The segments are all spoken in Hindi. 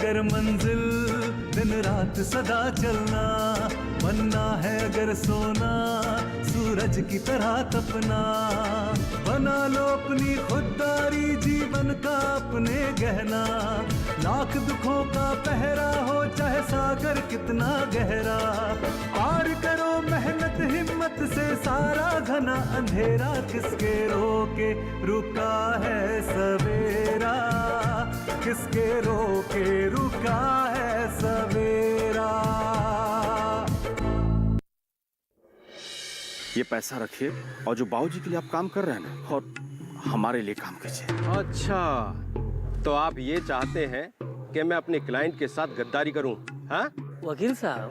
अगर मंजिल दिन रात सदा चलना, बनना है अगर सोना सूरज की तरह तपना, बना लो अपनी खुददारी जीवन का अपने गहना, लाख दुखों का पहरा हो चाहे सागर कितना गहरा, पार करो मेहनत हिम्मत से सारा घना अंधेरा, किसके रोके रुका है सवेरा, किसके रोके रुका है सवेरा। ये पैसा रखिए और जो बाबूजी के लिए आप काम कर रहे हैं ना, और हमारे लिए काम कीजिए। अच्छा, तो आप ये चाहते हैं कि मैं अपने क्लाइंट के साथ गद्दारी करूं? हाँ? वकील साहब,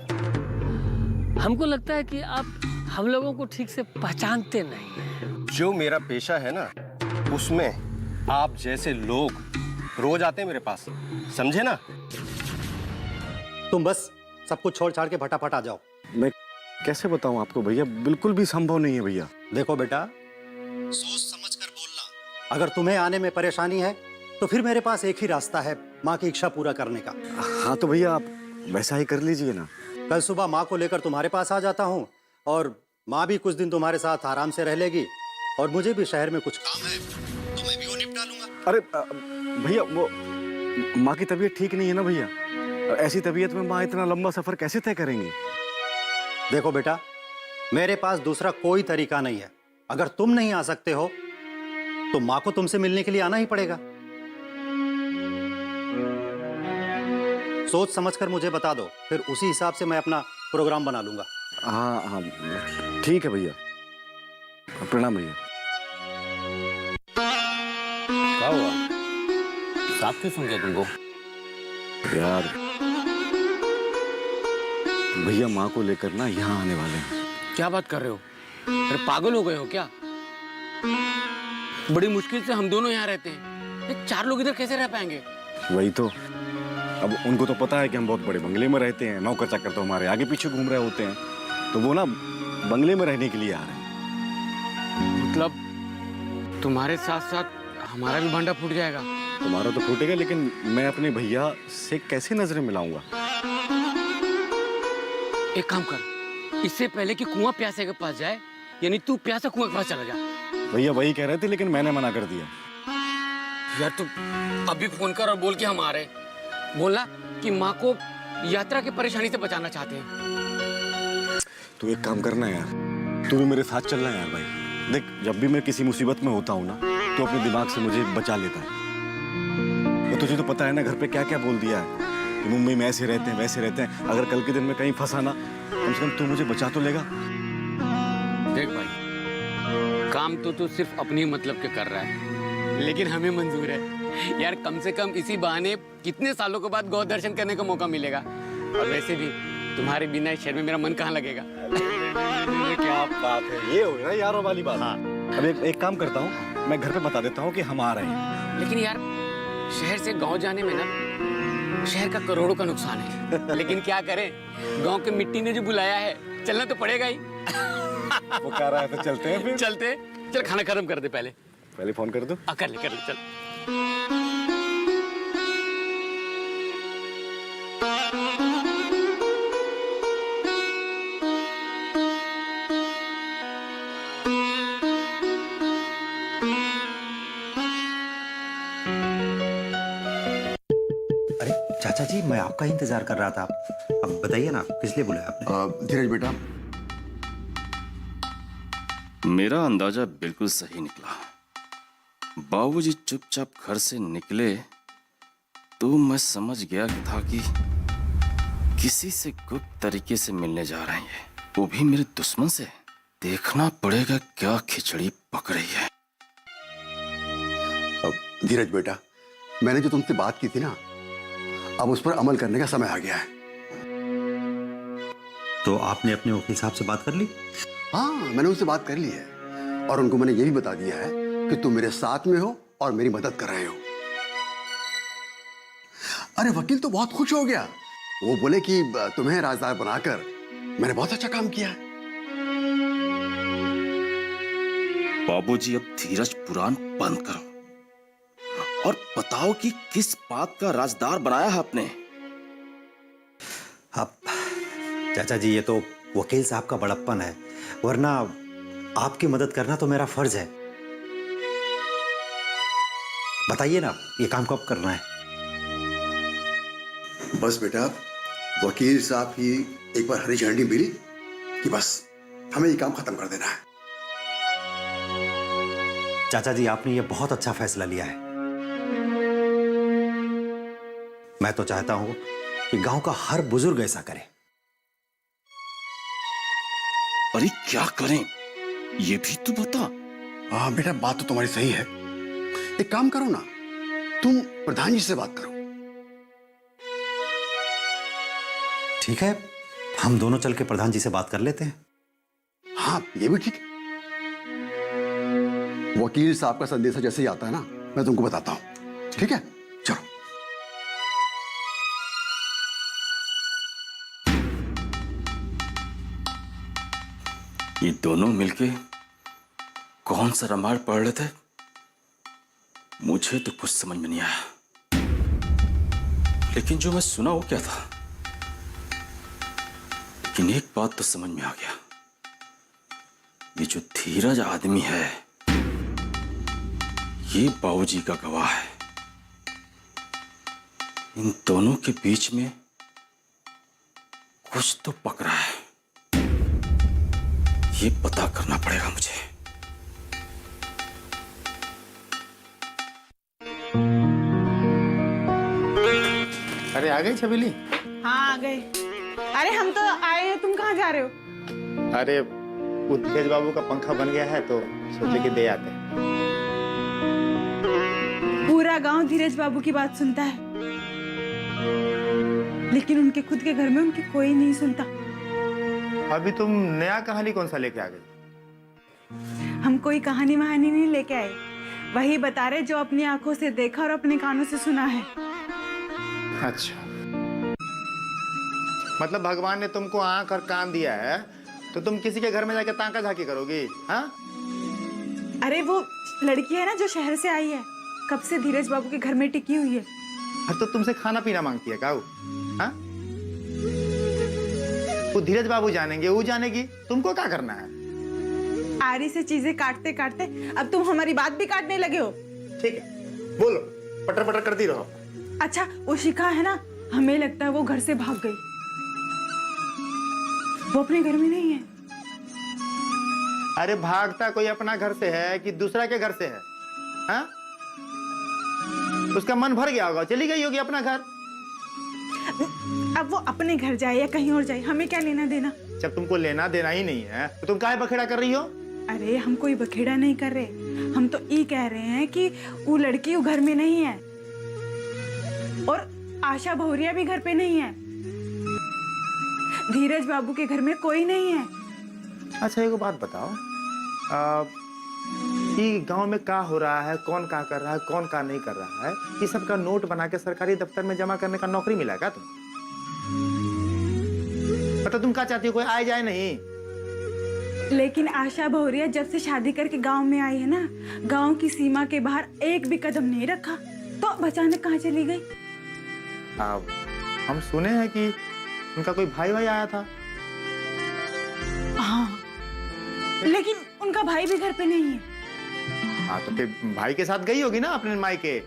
हमको लगता है कि आप हम लोगों को ठीक से पहचानते नहीं हैं। जो मेरा पेशा है ना, उसमें आप जैसे लोग रोज आते हैं मेरे पास, समझे ना? तुम बस सब कुछ छोड़ छाड़ के फटाफट आ जाओ। मैं कैसे बताऊं आपको भैया, बिल्कुल भी संभव नहीं है भैया। देखो बेटा, सोच समझ कर बोलना। अगर तुम्हें आने में परेशानी है तो फिर मेरे पास एक ही रास्ता है माँ की इच्छा पूरा करने का। हाँ तो भैया आप वैसा ही कर लीजिए ना। कल सुबह माँ को लेकर तुम्हारे पास आ जाता हूँ और माँ भी कुछ दिन तुम्हारे साथ आराम से रह लेगी, और मुझे भी शहर में कुछ काम है तो मैं भी वो निपटा लूंगा। अरे भैया, वो माँ की तबीयत ठीक नहीं है ना भैया, ऐसी तबीयत में माँ इतना लंबा सफर कैसे तय करेंगी? देखो बेटा, मेरे पास दूसरा कोई तरीका नहीं है। अगर तुम नहीं आ सकते हो तो माँ को तुमसे मिलने के लिए आना ही पड़ेगा। सोच समझकर मुझे बता दो, फिर उसी हिसाब से मैं अपना प्रोग्राम बना लूंगा। हाँ हाँ ठीक है भैया, प्रणाम भैया। क्या हुआ? साफ क्यों समझा तुमको? यार भैया माँ को लेकर ना यहाँ आने वाले हैं। क्या बात कर रहे हो? अरे पागल हो गए हो क्या? बड़ी मुश्किल से हम दोनों यहाँ रहते हैं, ये 4 लोग इधर कैसे रह पाएंगे? वही तो, अब उनको तो पता है कि हम बहुत बड़े बंगले में रहते हैं, नौकर चाकर तो हमारे आगे पीछे घूम रहे होते हैं, तो वो ना बंगले में रहने के लिए आ रहे हैं। मतलब तुम्हारे साथ साथ हमारा भी भांडा फूट जाएगा? तुम्हारा तो फूटेगा, लेकिन मैं अपने भैया से कैसे नजरें मिलाऊंगा? एक काम कर, इससे पहले कि कुआं प्यासे के पास जाए, यानी तू प्यासा कुआं के पास चला जा। भैया वही कह रहे थे, लेकिन मैंने मना कर दिया। यार तू अभी फोन कर और बोल के हम आ रहे हैं। बोला कि माँ को यात्रा की परेशानी से बचाना चाहते हैं। तू एक काम करना यार, तू भी मेरे साथ चलना यार भाई। देख, जब भी मैं किसी मुसीबत में होता हूँ ना, तो अपने दिमाग से मुझे बचा लेता है। तो तुझे तो पता है ना घर पे क्या क्या बोल दिया है कि मुंबई में ऐसे रहते हैं वैसे रहते हैं। अगर कल के दिन में कहीं फंसा ना, कम से कम तू मुझे बचा तो लेगा। देख भाई, काम तो तू सिर्फ अपनी मतलब के कर रहा है, लेकिन हमें मंजूर है यार। कम से कम इसी बहाने कितने सालों के बाद गौ दर्शन करने का मौका मिलेगा। और वैसे भी तुम्हारे बिना इस शहर में मेरा मन कहाँ लगेगा? क्या बात है, ये हो गया यारों वाली बात। हाँ। अब एक काम करता हूँ, मैं घर पे बता देता हूँ कि हम आ रहे हैं। लेकिन यार शहर से गांव जाने में ना शहर का करोड़ों का नुकसान है। लेकिन क्या करें, गांव के मिट्टी ने जो बुलाया है, चलना तो पड़ेगा ही। वो कह रहा है तो चलते हैं फिर। चलते, चल खाना खत्म कर दे पहले फोन कर दो। कर ले चल। अरे चाचा जी, मैं आपका इंतजार कर रहा था। अब बताइए ना, किस लिए बुलाया आपने? धीरज बेटा, मेरा अंदाजा बिल्कुल सही निकला। बाबूजी चुपचाप घर से निकले तो मैं समझ गया था कि किसी से गुप्त तरीके से मिलने जा रहे हैं, वो भी मेरे दुश्मन से। देखना पड़ेगा क्या खिचड़ी पक रही है। धीरज बेटा, मैंने जो तुमसे बात की थी ना, अब उस पर अमल करने का समय आ गया है। तो आपने अपने वकील साहब से बात कर ली? हाँ, मैंने उनसे बात कर ली है और उनको मैंने ये भी बता दिया है कि तुम मेरे साथ में हो और मेरी मदद कर रहे हो। अरे वकील तो बहुत खुश हो गया। वो बोले कि तुम्हें राजदार बनाकर मैंने बहुत अच्छा काम किया है। बाबूजी अब धीरज पुराण बंद करो और बताओ कि किस बात का राजदार बनाया है आपने। चाचा जी, ये तो वकील साहब का बड़प्पन है, वरना आपकी मदद करना तो मेरा फर्ज है। बताइए ना, ये काम कब करना है? बस बेटा, वकील साहब की एक बार हरी झंडी मिली कि बस हमें ये काम खत्म कर देना है। चाचा जी, आपने ये बहुत अच्छा फैसला लिया है। मैं तो चाहता हूं कि गांव का हर बुजुर्ग ऐसा करे। अरे क्या करें, ये भी तो बता। हाँ बेटा, बात तो तुम्हारी सही है। एक काम करो ना, तुम प्रधान जी से बात करो। ठीक है, हम दोनों चल के प्रधान जी से बात कर लेते हैं। हाँ, ये भी ठीक है। वकील साहब का संदेशा जैसे ही आता है ना, मैं तुमको बताता हूं। ठीक है, चलो। ये दोनों मिलके कौन सा रामायण पढ़ रहे थे, मुझे तो कुछ समझ में नहीं आया। लेकिन जो मैं सुना वो क्या था, लेकिन एक बात तो समझ में आ गया, ये जो धीरज आदमी है ये बाबूजी का गवाह है। इन दोनों के बीच में कुछ तो पक रहा है, ये पता करना पड़ेगा मुझे। अरे आ गई छबीली? हाँ आ गए। अरे हम तो आए हैं, तुम कहाँ जा रहे हो? अरे वो धीरज बाबू का पंखा बन गया है तो सोचे कि दे आते हैं। पूरा गांव धीरज बाबू की बात सुनता है, लेकिन उनके खुद के घर में उनकी कोई नहीं सुनता। अभी तुम नया कहानी कौन सा लेके आ गई? हम कोई कहानी वहानी नहीं लेके आए, वही बता रहे जो अपनी आंखों से देखा और अपने कानों से सुना है। अच्छा, मतलब भगवान ने तुमको आंख और कान दिया है तो तुम किसी के घर में जाकर तांका झांकी करोगी? हाँ? अरे वो लड़की है ना जो शहर से आई है, कब से धीरज बाबू के घर में टिकी हुई है। अरे तो तुमसे खाना पीना मांगती है काऊ? हाँ? वो धीरज बाबू जानेंगे, वो जानेगी, तुमको क्या करना है? आरी से चीजें काटते काटते अब तुम हमारी बात भी काटने लगे हो। ठीक है, बोलो, पटर पटर करती रहो। अच्छा, वो शिखा है ना, हमें लगता है वो घर से भाग गई। वो अपने घर में नहीं है। अरे भागता कोई अपना घर से है कि दूसरा के घर से है? हाँ? उसका मन भर गया होगा, चली गई होगी अपना घर। अब वो अपने घर जाए या कहीं और जाए, हमें क्या लेना देना। जब तुमको लेना देना ही नहीं है तो तुम काहे बखेड़ा कर रही हो? अरे हम कोई बखेड़ा नहीं कर रहे, हम तो ये कह रहे हैं कि वो लड़की वो घर में नहीं है और आशा भौरिया भी घर पे नहीं है। धीरज बाबू के घर में कोई नहीं है। अच्छा एक बात बताओ, ये गांव में क्या हो रहा है, कौन क्या कर रहा है, कौन क्या नहीं कर रहा है, ये सब का नोट बना के सरकारी दफ्तर में जमा करने का नौकरी मिला क्या तुमको? मतलब तुम क्या चाहती हो, कोई आए जाए नहीं? लेकिन आशा भौरिया जब से शादी करके गांव में आई है ना, गांव की सीमा के बाहर एक भी कदम नहीं रखा, तो अचानक कहाँ चली गई? हम सुने हैं कि उनका कोई भाई आया था। हाँ, लेकिन उनका भाई भी घर पे नहीं है। हाँ तो फिर भाई के साथ गई होगी ना अपने मायके।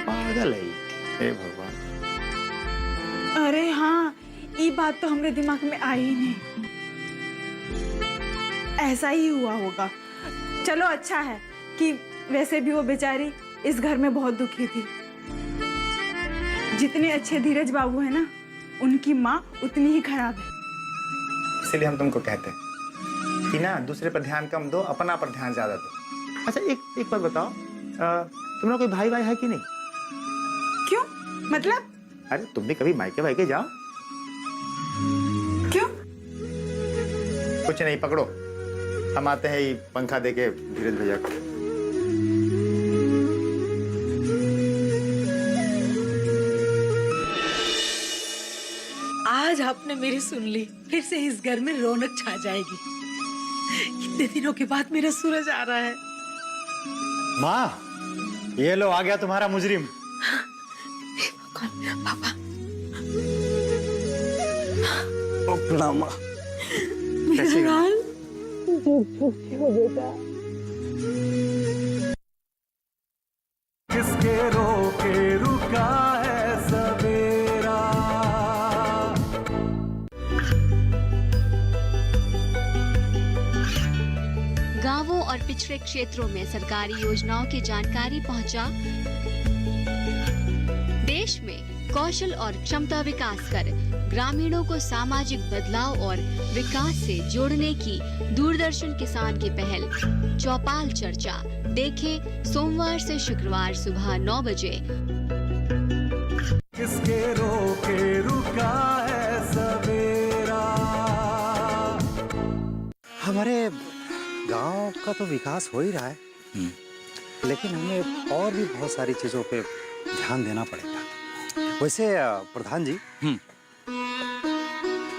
पागल है हे भगवान। अरे हाँ, ये बात तो हमरे दिमाग में आई ही नहीं। ऐसा ही हुआ होगा। चलो अच्छा है कि वैसे भी वो बेचारी इस घर में बहुत दुखी थी। जितने अच्छे धीरज बाबू है ना, उनकी माँ उतनी ही खराब है। इसलिए हम तुमको कहते हैं कि ना दूसरे पर ध्यान कम दो, अपना पर ध्यान ज्यादा दो। अच्छा एक बात बताओ, तुम्हारा कोई भाई है कि नहीं? क्यों? मतलब? अरे तुम भी कभी मायके वायके जाओ। क्यों? कुछ नहीं, पकड़ो, हम आते हैं ये पंखा देके धीरज भैया को। आज आपने मेरी सुन ली, फिर से इस घर में रौनक छा जाएगी। कितने दिनों के बाद मेरा सूरज आ रहा है। माँ, ये लो आ गया तुम्हारा मुजरिम। कौन? पापा। प्रणाम माँ। विकराल, किसके रोके रुका है सवेरा। गांवों और पिछड़े क्षेत्रों में सरकारी योजनाओं की जानकारी पहुंचा। देश में कौशल और क्षमता विकास कर ग्रामीणों को सामाजिक बदलाव और विकास से जोड़ने की दूरदर्शन किसान की पहल चौपाल चर्चा देखें सोमवार से शुक्रवार सुबह 9 बजे। किसके रोके रुका है सवेरा। हमारे गांव का तो विकास हो ही रहा है, लेकिन हमें और भी बहुत सारी चीजों पे ध्यान देना पड़ेगा। वैसे प्रधान जी,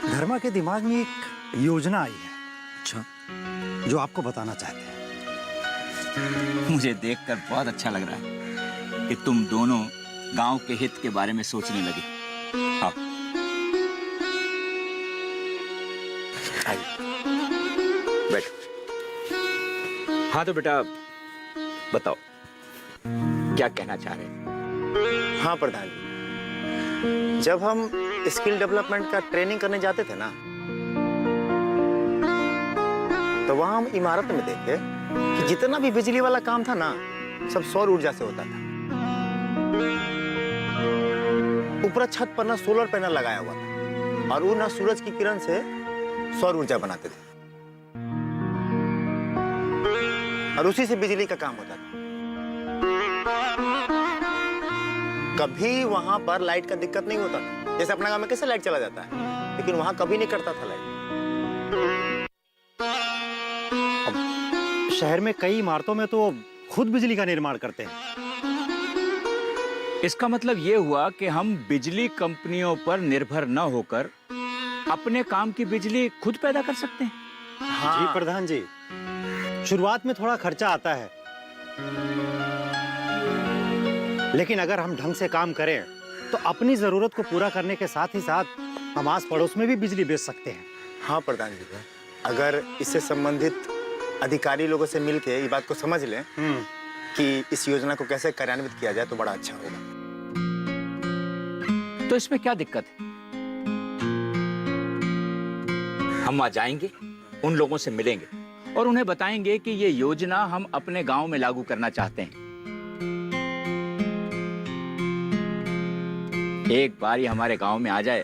धर्मा के दिमाग में एक योजना आई है। अच्छा, जो आपको बताना चाहते हैं। मुझे देखकर बहुत अच्छा लग रहा है कि तुम दोनों गांव के हित के बारे में सोचने लगे। हाँ, बैठ। हाँ तो बेटा बताओ क्या कहना चाह रहे हैं। हाँ प्रधान जी, जब हम स्किल डेवलपमेंट का ट्रेनिंग करने जाते थे ना, तो वहां हम इमारत में देखे कि जितना भी बिजली वाला काम था ना, सब सौर ऊर्जा से होता था। ऊपर छत पर ना सोलर पैनल लगाया हुआ था और वो ना सूरज की किरण से सौर ऊर्जा बनाते थे और उसी से बिजली का काम होता था। कभी वहां पर लाइट का दिक्कत नहीं होता था। जैसे अपना गांव में कैसे लाइट चला जाता है, लेकिन वहां कभी नहीं कटता था लाइट। अब शहर में कई इमारतों में तो खुद बिजली का निर्माण करते हैं। इसका मतलब ये हुआ कि हम बिजली कंपनियों पर निर्भर न होकर अपने काम की बिजली खुद पैदा कर सकते हैं। हाँ। जी प्रधान जी, शुरुआत में थोड़ा खर्चा आता है, लेकिन अगर हम ढंग से काम करें तो अपनी जरूरत को पूरा करने के साथ ही साथ हम आस पड़ोस में भी बिजली बेच सकते हैं। हाँ प्रधान जी, अगर इससे संबंधित अधिकारी लोगों से मिलके ये बात को समझ लें कि इस योजना को कैसे कार्यान्वित किया जाए तो बड़ा अच्छा होगा। तो इसमें क्या दिक्कत है? हम वहां जाएंगे, उन लोगों से मिलेंगे और उन्हें बताएंगे कि ये योजना हम अपने गांव में लागू करना चाहते हैं। एक बार ये हमारे गांव में आ जाए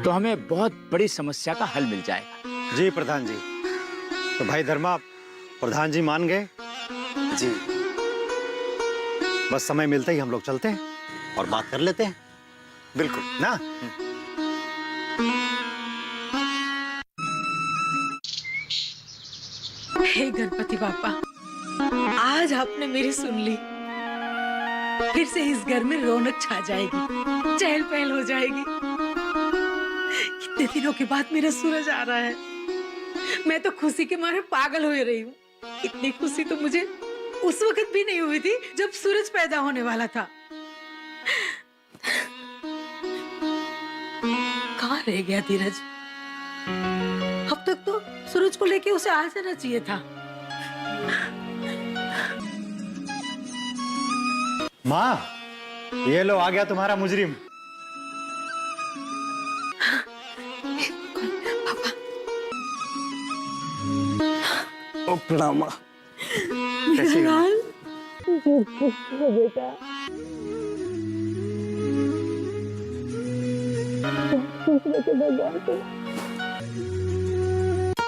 तो हमें बहुत बड़ी समस्या का हल मिल जाएगा। जी प्रधान जी, तो भाई धर्मा, प्रधान जी मान गए जी। बस समय मिलते ही हम लोग चलते हैं और बात कर लेते हैं। बिल्कुल ना। हे गणपति बापा, आज आपने मेरी सुन ली। फिर से इस घर में रौनक छा जाएगी, चहल पहल हो जाएगी। कितने दिनों के बाद मेरा सूरज आ रहा है। मैं तो खुशी के मारे पागल हो रही हूँ। इतनी खुशी तो मुझे उस वक्त भी नहीं हुई थी जब सूरज पैदा होने वाला था। कहाँ रह गया धीरज? अब तक तो सूरज को लेके उसे आ जाना चाहिए था। माँ, ये लो आ गया तुम्हारा मुजरिम। ओ प्रणाम माँ। विकराल, बेटा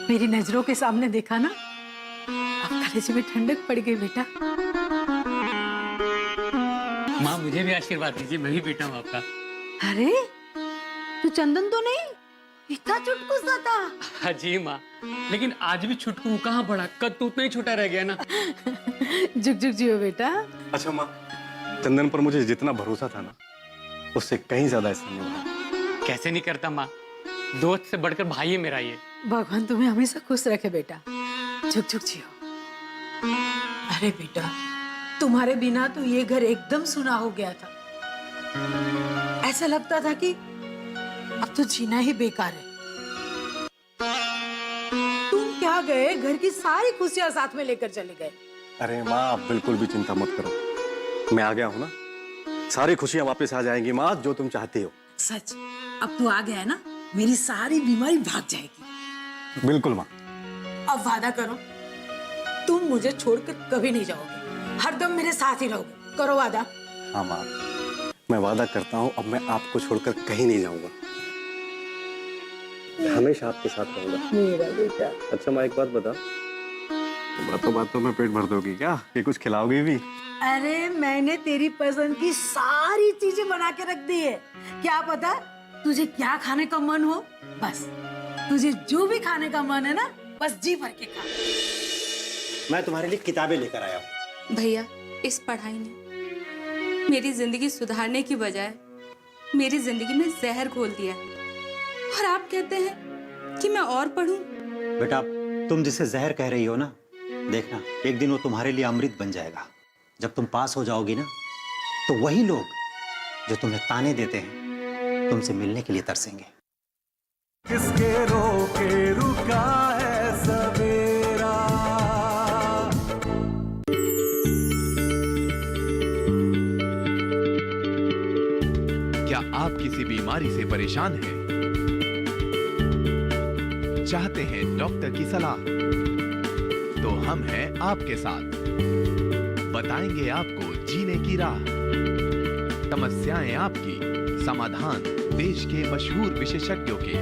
मेरी नजरों के सामने देखा ना, अब कलेजे में ठंडक पड़ गई बेटा। माँ मुझे भी आशीर्वाद दीजिए, मैं भी बेटा हूँ आपका। अरे तू चंदन तो नहीं, इतना चुटकुसा था। हाँ जी माँ, लेकिन आज भी छुटकू कहाँ बढ़ा, कद तो उतना ही छोटा रह गया ना। जुग जुग जियो बेटा। अच्छा माँ, चंदन पर मुझे जितना भरोसा था ना, उससे कहीं ज्यादा ऐसा नहीं हुआ। कैसे नहीं करता माँ, दोस्त से बढ़कर भाई है मेरा ये। भगवान तुम्हें हमेशा खुश रखे बेटा, झुक झुक जियो। अरे बेटा, तुम्हारे बिना तो ये घर एकदम सुना हो गया था। ऐसा लगता था कि अब तो जीना ही बेकार है। तुम क्या गए, घर की सारी खुशियां साथ में लेकर चले गए। अरे माँ, आप बिल्कुल भी चिंता मत करो, मैं आ गया हूँ ना, सारी खुशियाँ वापस आ जाएंगी माँ, जो तुम चाहती हो। सच, अब तू आ गया है ना, मेरी सारी बीमारी भाग जाएगी। बिल्कुल माँ। अब वादा करो, तुम मुझे छोड़कर कभी नहीं जाओगे, हरदम मेरे साथ ही रहोगे। करो वादा। हाँ माँ, मैं वादा करता हूँ, अब मैं आपको छोड़कर कहीं नहीं जाऊंगा, हमेशा आपके साथ रहूंगा। मेरा बेटा। अच्छा माँ, एक बात बता, बातों बातों में पेट भर दोगी क्या, कि कुछ खिलाओगी भी? अरे मैंने तेरी पसंद की सारी चीजें बना के रख दी है। क्या पता तुझे क्या खाने का मन हो, बस तुझे जो भी खाने का मन है ना, बस जी भर के खा। मैं तुम्हारे लिए किताबें लेकर आया हूँ। भैया, इस पढ़ाई ने मेरी जिंदगी सुधारने की बजाय मेरी जिंदगी में जहर घोल दिया है, और आप कहते हैं कि मैं और पढ़ूं। बेटा, तुम जिसे जहर कह रही हो ना, देखना एक दिन वो तुम्हारे लिए अमृत बन जाएगा। जब तुम पास हो जाओगी ना, तो वही लोग जो तुम्हें ताने देते हैं तुमसे मिलने के लिए तरसेंगे। किसके रोके रुका है सवेरा। क्या आप किसी बीमारी से परेशान हैं? चाहते हैं डॉक्टर की सलाह? तो हम हैं आपके साथ, बताएंगे आपको जीने की राह। समस्याएं आपकी, समाधान देश के मशहूर विशेषज्ञों के।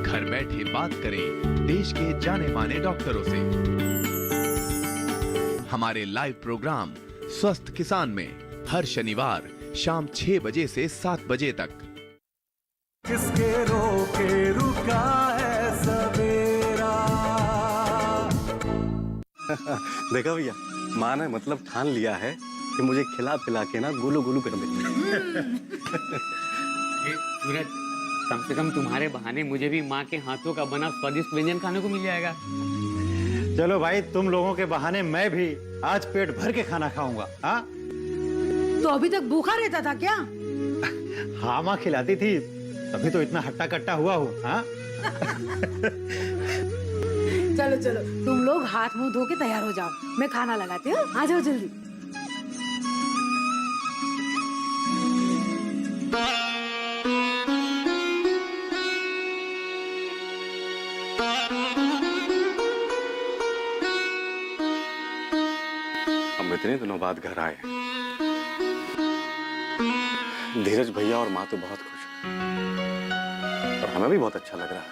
घर बैठे बात करें देश के जाने माने डॉक्टरों से। हमारे लाइव प्रोग्राम स्वस्थ किसान में हर शनिवार शाम 6 बजे से 7 बजे तक। किसके रोके रुका है सवेरा। देखा भैया, माँ ने मतलब ठान लिया है कि मुझे खिला पिला के ना गुलू गुलू कर देंगे। सूरज, कम से कम तुम्हारे बहाने मुझे भी माँ के हाथों का बना स्वादिष्ट व्यंजन खाने को मिल जाएगा। चलो भाई, तुम लोगों के बहाने मैं भी आज पेट भर के खाना खाऊंगा। हाँ, तो अभी तक भूखा रहता था क्या? हाँ माँ खिलाती थी, तभी तो इतना हट्टा कट्टा हुआ हूँ। हाँ चलो चलो, तुम लोग हाथ मुंह धो के तैयार हो जाओ, मैं खाना लगाती हूँ। आ जाओ जल्दी। हम इतने दिनों बाद घर आए हैं। धीरज भैया और माँ तो बहुत खुश हैं, और हमें भी बहुत अच्छा लग रहा है।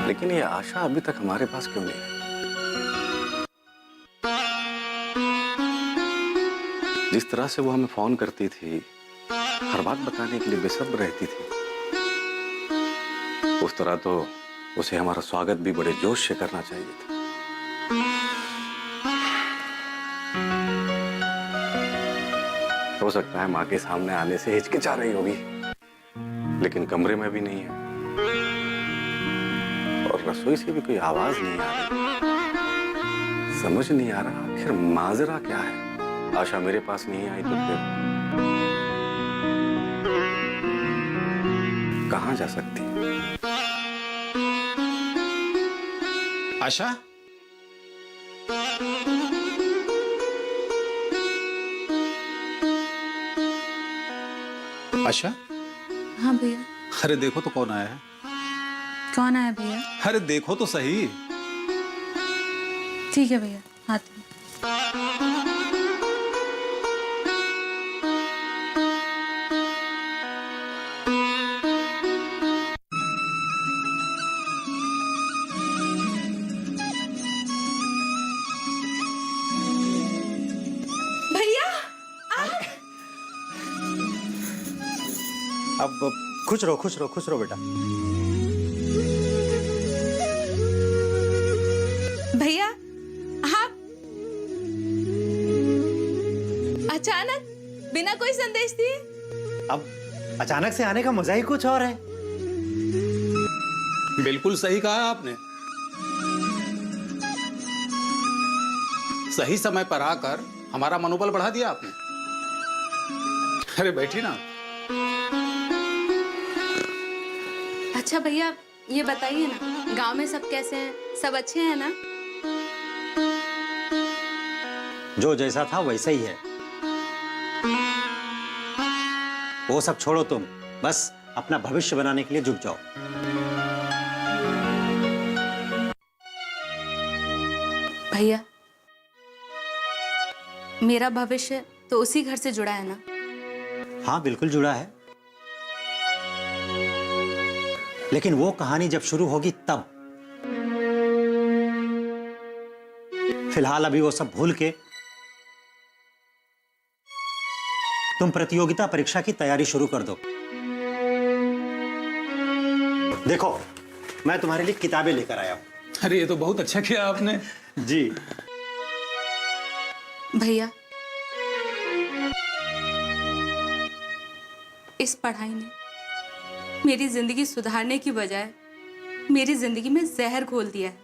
लेकिन ये आशा अभी तक हमारे पास क्यों नहीं है? जिस तरह से वो हमें फोन करती थी, हर बात बताने के लिए बेसब्र रहती थी, उस तरह तो उसे हमारा स्वागत भी बड़े जोश से करना चाहिए था। हो सकता है माँ के सामने आने से हिचकिचा रही होगी, लेकिन कमरे में भी नहीं है, और रसोई से भी कोई आवाज नहीं आ रही। समझ नहीं आ रहा आखिर माजरा क्या है। आशा मेरे पास नहीं आई तो फिर कहाँ जा सकती है? आशा, आशा। हाँ भैया। अरे देखो तो कौन आया है। कौन आया भैया? अरे देखो तो सही। ठीक है भैया, आती हूँ। अब खुश रहो, खुश रहो, खुश रहो बेटा। भैया, आप अचानक बिना कोई संदेश दिए? अब अचानक से आने का मजा ही कुछ और है। बिल्कुल सही कहा आपने। सही समय पर आकर हमारा मनोबल बढ़ा दिया आपने। अरे बैठी ना। अच्छा भैया, ये बताइए ना, गांव में सब कैसे हैं? सब अच्छे हैं ना? जो जैसा था वैसा ही है। वो सब छोड़ो, तुम बस अपना भविष्य बनाने के लिए जुट जाओ। भैया, मेरा भविष्य तो उसी घर से जुड़ा है ना? हाँ बिल्कुल जुड़ा है, लेकिन वो कहानी जब शुरू होगी तब। फिलहाल अभी वो सब भूल के तुम प्रतियोगिता परीक्षा की तैयारी शुरू कर दो। देखो, मैं तुम्हारे लिए किताबें लेकर आया हूं। अरे ये तो बहुत अच्छा किया आपने। जी भैया, इस पढ़ाई ने मेरी जिंदगी सुधारने की बजाय मेरी जिंदगी में जहर घोल दिया है।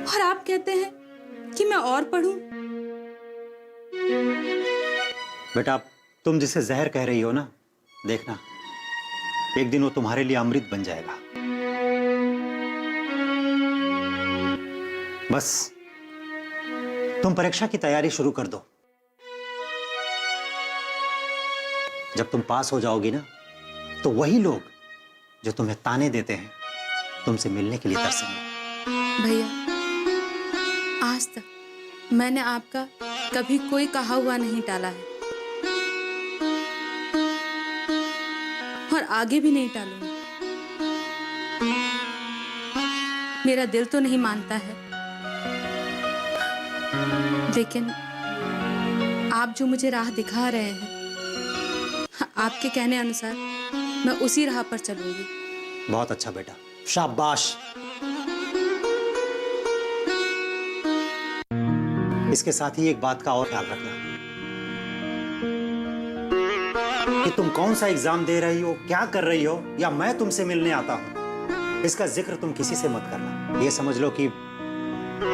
और आप कहते हैं कि मैं और पढ़ूं? बेटा, तुम जिसे जहर कह रही हो ना, देखना एक दिन वो तुम्हारे लिए अमृत बन जाएगा। बस तुम परीक्षा की तैयारी शुरू कर दो। जब तुम पास हो जाओगी ना, तो वही लोग जो तुम्हें ताने देते हैं तुमसे मिलने के लिए तरसेंगे। भैया, आज तक मैंने आपका कभी कोई कहा हुआ नहीं टाला है, और आगे भी नहीं टालूंगी। मेरा दिल तो नहीं मानता है, लेकिन आप जो मुझे राह दिखा रहे हैं, आपके कहने अनुसार मैं उसी राह पर चलूंगी। बहुत अच्छा बेटा, शाबाश। इसके साथ ही एक बात का और ख्याल रखना कि तुम कौन सा एग्जाम दे रही हो, क्या कर रही हो, या मैं तुमसे मिलने आता हूं, इसका जिक्र तुम किसी से मत करना। ये समझ लो कि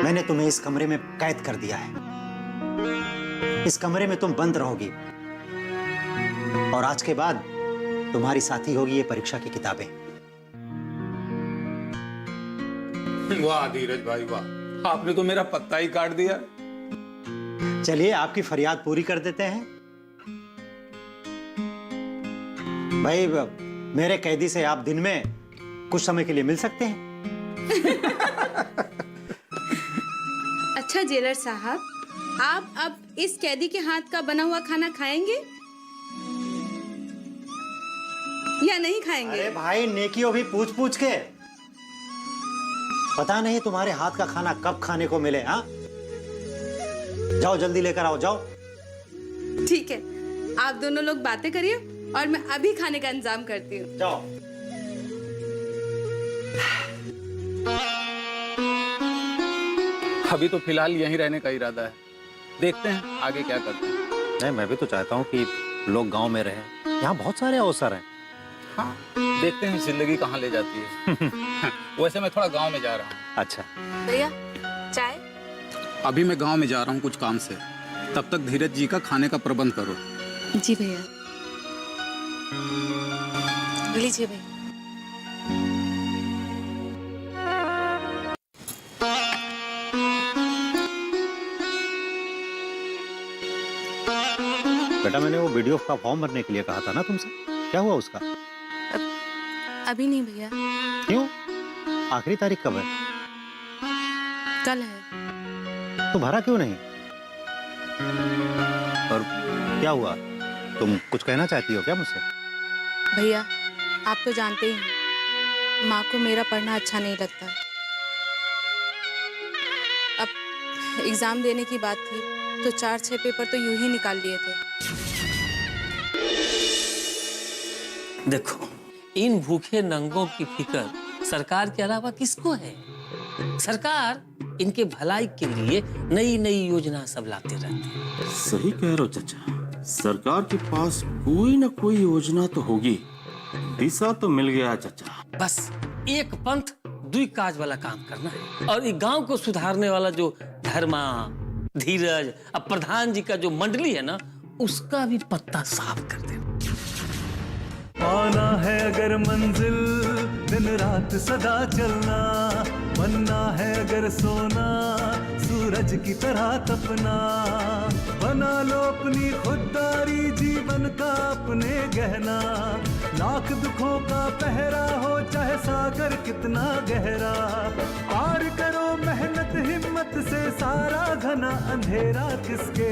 मैंने तुम्हें इस कमरे में कैद कर दिया है। इस कमरे में तुम बंद रहोगी, और आज के बाद तुम्हारी साथी होगी ये परीक्षा की किताबें। वाह धीरज भाई वाह, आपने तो मेरा पत्ता ही काट दिया। चलिए, आपकी फरियाद पूरी कर देते हैं। भाई, मेरे कैदी से आप दिन में कुछ समय के लिए मिल सकते हैं। अच्छा जेलर साहब, आप अब इस कैदी के हाथ का बना हुआ खाना खाएंगे या नहीं खाएंगे? अरे भाई, नेकियों भी पूछ पूछ के। पता नहीं तुम्हारे हाथ का खाना कब खाने को मिले। हाँ, जाओ जल्दी लेकर आओ, जाओ। ठीक है, आप दोनों लोग बातें करिए और मैं अभी खाने का इंतजाम करती हूँ। जाओ। अभी तो फिलहाल यहीं रहने का इरादा है, देखते हैं आगे क्या करते हैं। नहीं, मैं भी तो चाहता हूँ कि लोग गांव में रहें। यहाँ बहुत सारे अवसर हैं। हाँ, देखते हैं जिंदगी कहाँ ले जाती है। वैसे मैं थोड़ा गांव में जा रहा हूँ। अच्छा भैया, चाय? अभी मैं गांव में जा रहा हूँ कुछ काम से, तब तक धीरज जी का खाने का प्रबंध करो। जी भैया। लीजिए भैया। बेटा, मैंने वो वीडियो का फॉर्म भरने के लिए कहा था ना तुमसे, क्या हुआ उसका? अभी नहीं भैया। क्यों? आखिरी तारीख कब है? कल है। तो भरा क्यों नहीं? और क्या हुआ? तुम कुछ कहना चाहती हो क्या मुझसे? भैया, आप तो जानते ही हैं, माँ को मेरा पढ़ना अच्छा नहीं लगता। अब एग्जाम देने की बात थी तो 4-6 पेपर तो यूं ही निकाल लिए थे। देखो, इन भूखे नंगों की फिक्र सरकार के अलावा किसको है? सरकार इनके भलाई के लिए नई नई योजना सब लाते रहती है। सही कह रहे हो चाचा, सरकार के पास कोई ना कोई योजना तो होगी। दिशा तो मिल गया चाचा। बस एक पंथ दुई काज वाला काम करना है, और एक गांव को सुधारने वाला जो धर्मा, धीरज, अब प्रधान जी का जो मंडली है ना, उसका भी पत्ता साफ कर देना। पाना है अगर मंजिल दिन रात सदा चलना, बनना है अगर सोना सूरज की तरह तपना, बना लो अपनी खुददारी जीवन का अपने गहना, लाख दुखों का पहरा हो चाहे सागर कितना गहरा, पार करो मेहनत हिम्मत से सारा घना अंधेरा किसके